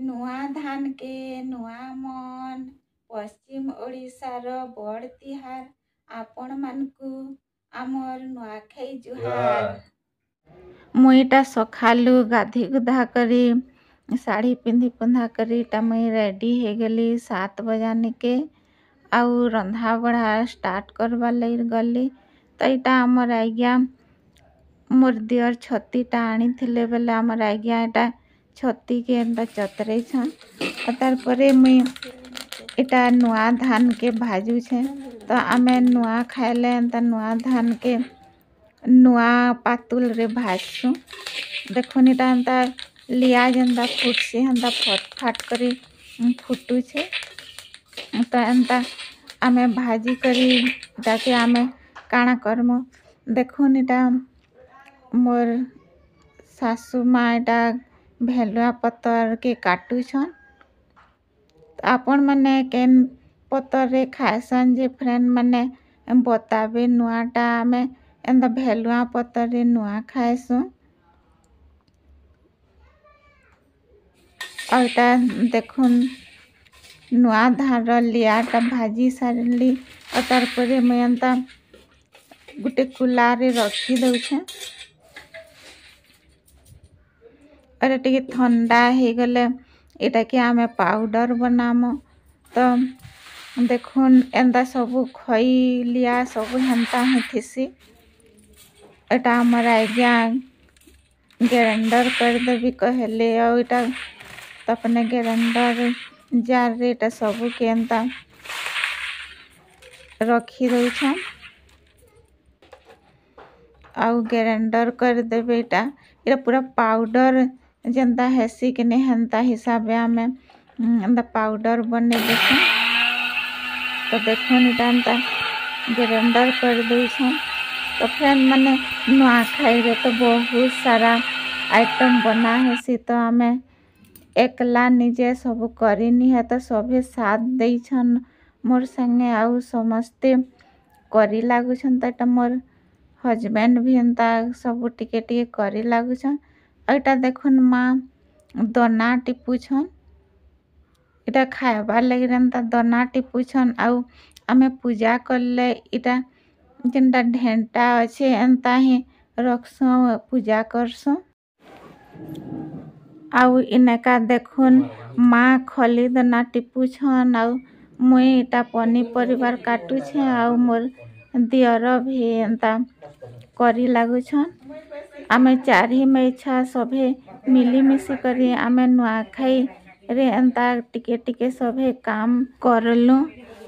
नुआ धान के नुआ मन पश्चिम ओडिशार बड़ तिहार आपण मानकु आमर नुआखाई जुहार। मुईटा सखालु गाधी गुधा करी साड़ी पिंधी पुंधा करी मुई रेडी हो गली 7 बजाने के आउ रंधा बढ़ा स्टार्ट करवा लगी गली। तो यहाँ आमर आज्ञा मोर दियर छतीटा आनी थिले बेले आमर आज्ञा एटा छती के एंता चतरे छन तार परे मुई इटा नुआ धान के भाजू छे। तो आमे नुआ खाइले एंता नुआ धान के नुआ पातुल रे भाजू। देखो इटा एंता लिया जेंता फुटसी एंता फट फाट करी फुटू छे। तो एंता आमे भाजी करी ताकि आमे काना करमु। देखो इटा मोर सासू माँ इटा भेलुआ पतर के काटू छन। आपण माने केन पतर रे खाएसन जे फ्रेंड माने बताबे नुआटा आमे एंता भेलुआ पतर रे नुआ खाएसु। और इटा देखुन नुआ धान लियाटा भाजी सारली और तार परे मैं एंता गुटे कुलारे रखी दउछे। और टिके ठंडा हो गले एटा के आमे पाउडर बनामो। तो देखुन एंता सबू खई लिया सबू हेंता ही थिसी। एटा हमर आज्ञा ग्राइंडर कर देबी कहले और एटा तो अपने ग्राइंडर जार रे एटा सबू के एंता रखी दउछन आउ ग्राइंडर कर देबे। एटा पूरा पाउडर जेंता हेसी के नहीं हेंता हिसाब आमे एंता पाउडर बने देछन। तो देखो एटा ग्राइंडर कर देछन। तो फ्रेंड माने नुआखाई रे तो बहुत सारा आइटम बना हेसी। तो आमे एकला निजे सब करिनी है तो सभे साथ देछन मोर संगे आउ समस्ते करी लागुछन। तो एटा मोर हजबैंड भी एंता सब टिके टिके करी लागुछन। एटा देखुन माँ दना टिपुछन इटा खाइबार लगी एंता दना टिपुछन। आउ आमे पूजा करले इटा जेनटा ढेंटा अच्छे एंता ही रखसों पूजा करसों। आउ इनका देखुन माँ खली दना टिपुछन आउ मुई इटा पनीपरिवार काटुछे आउ मोर दियर भी एंता करी लागुछन। आमे चारि मेछा सभे मिली मिसी करी आमे नुआखाई रे एंता टिके टिके सभे काम करलु।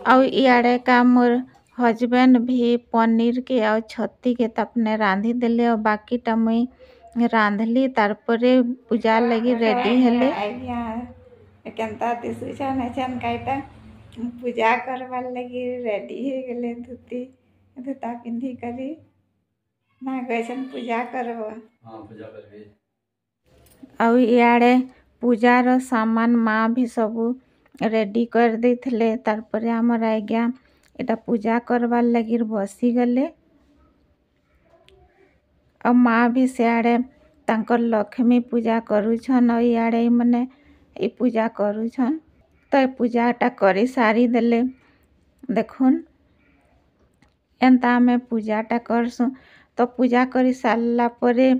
आउ इयाड़े का मोर हजबैंड भी पनीर के आउ छत्ती के तपने रांधी देले और बाकी टा मुई रांधली तार परे पूजा लगी रेडी हेले। केंता दिसुछन एछन काइटा पूजा करवार लगी रेडी हो गेले धुती धुता पिंधी करी ना गैसन पूजा करबो। हां पूजा करबी। आउ इयाड़े पूजार सामान माँ भी सबू रेडी कर देथिले। तार परे हमर आज्ञा एटा पूजा करवार लगी बसी गले। और माँ भी सियाड़े तांकर लक्ष्मी पूजा करूछन और इयाड़े मने ई पूजा करूछन। तो पूजाटा करी सारी देले देखुन एंता आमे पूजाटा करसु। तो पूजा करी सारला परे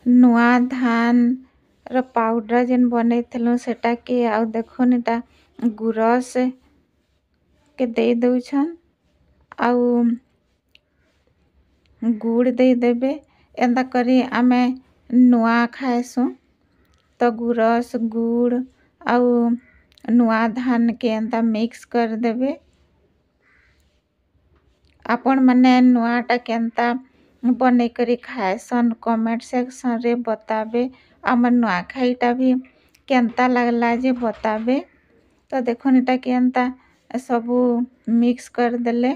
नुआ धान रो पाउडर जेन बनैथिलु सेटा के आउ देखुन एटा गुरस के दे दउछन आउ गुड़ दे देबे एंता करी आमे नुआ खाएसु। तो गुरस गुड़ आउ नुआ धान के एंता मिक्स कर देबे। आपण माने नुआटा केंता बने करी खाएसन कमेंट सेक्शन रे बताबे। आमर नुआखाईटा भी केंता लागला जे बताबे। तो देखो इटा केंता सबू मिक्स कर देले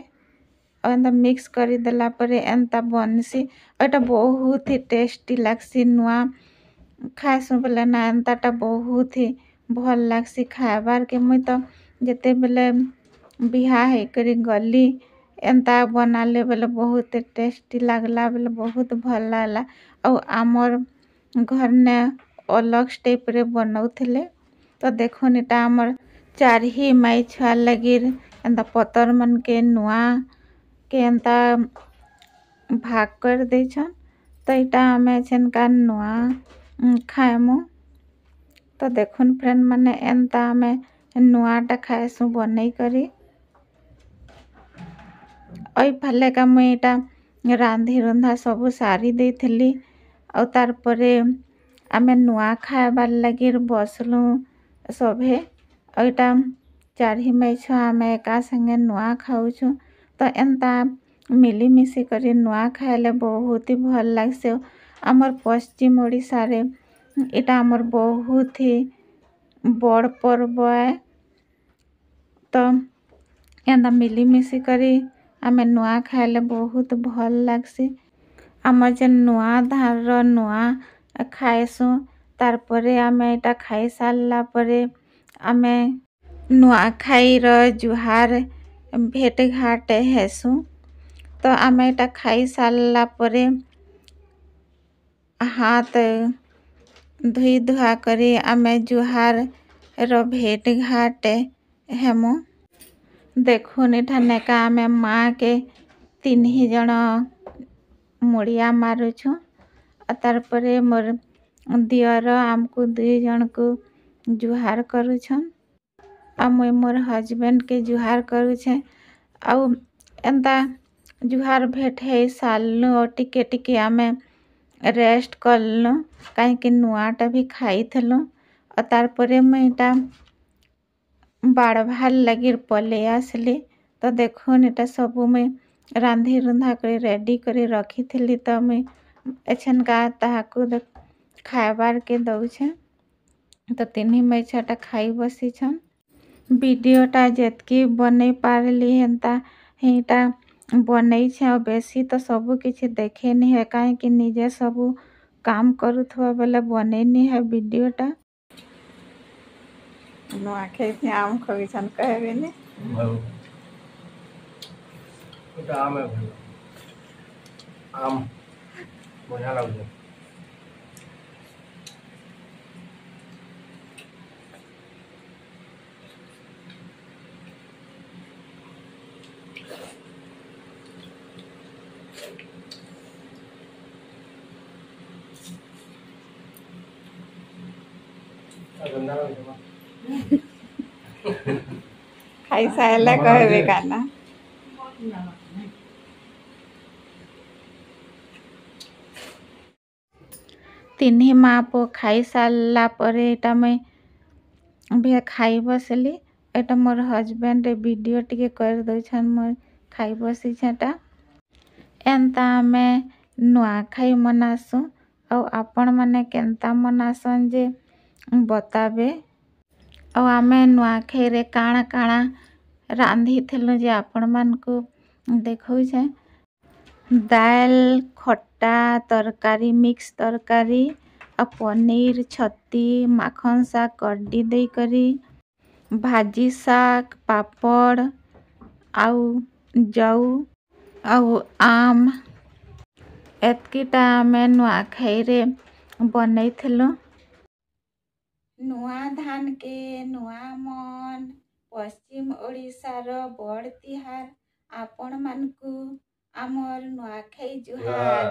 और एंता मिक्स करी देला परे एंता बनसी। एटा बहुत ही टेस्टी लागसी नुआ खाएसु बेले ना एंताटा बहुत ही भल लागसी खाइबार के। मुई तो जेते बेले बिहा है करी गली एंता बनाले बेले बहुत टेस्टी लागला बेले बहुत भल लागला। और आमर घर ने अलग स्टेप रे बनौथिले तो देखुन इटा हमर चारही माई छुआ लगिर एंता पतर मन के नुआ के एंता भाग कर देछन। तो इटा हमें छेनका नुआ खाएमु। तो देखुन फ्रेंड माने एंता हमें नुआटा खाएसु बनै करी। ओई फाले का मुई इटा रांधी रुंधा सबु सारी देइथिली। और तार परे आमे नुआ खाएबार लगिर बसलु सभे। और इटा चारही माई छुआ आमे एका संगे नुआ खाउछु। तो एंता मिलीमिशी करी नुआ खाएले बहुत ही भल लागसे। आमर पश्चिम ओडिशा रे इटा आमर बहुत ही बड़ पर्व है। तो एंता मिलीमिशी करी आमे नुआ खाएले बहुत भल लागसी। आमर जे नुआ धार नुआ खाएसु तार परे आमे इटा खाई सारला परे आमे नुआ खाईर जुहार भेट घाट हेसु। तो आमे इटा खाई सारला परे हाथ धुई धुआ करी आमे जुहार रो भेट घाट हेमु। देखुन इठा नेका आमे माँ के तीनही जण मुड़िया मारुछु। तार परे मोर दियर आमको 2 जन को जुहार करुछन। आ मुई मोर हस्बैंड के जुहार करुछे। आउ एंता जुहार भेट है सालनु और टिके टिके आमे रेस्ट करलु कहीं कि नुआटा भी खाईथलु। और तार परे मुई इटा बाड़भार लगिर पले आसली। तो देखुन इटा सबु मुई रांधी रुंधा कर रेडी कर रखी थी। तो मुई एछनका ताहाकू खाएबार के दउछे। तो तीनही माई छुआटा खाई बसी छन। वीडियोटा जेतकी बनै पारली हेन्ता हिटा बनै छे। और बेसी तो सबु किछि देखे नहीं है कहीं कि निजे सबु काम करुथवा बेले बनै नहीं है वीडियोटा। नुआ खाई आम खोइछन कहबे ने आम बढ़िया लागছে। खाई सारले कहबे काना। तीनही माँ पो खाई सारला परे इटा मैं भी खाई बसली। एटा मोर हस्बैंड वीडियो टिके कर दउछन मोर खाई बसी छेटा। एंता आमे नुआ खाई मनासु। और आपण माने केंता मनासन जे बताबे। और आमे नुआ खाई रे काଣା काଣା रांधी थिलु जे आपण मान को देखौ छे। दाल खट्टा तरकारी मिक्स तरकारी और पनीर छत्ती माखन साग कड्डी दे करी भाजी साग पापड़ आउ जऊ आउ आम एतकीटा आमे नुआ खाई रे बनै थिलु। नुआ धान के नुआ मन पश्चिम ओडिशार बड़ तिहार। आपण मानकू आमर नुआखाई जुहार।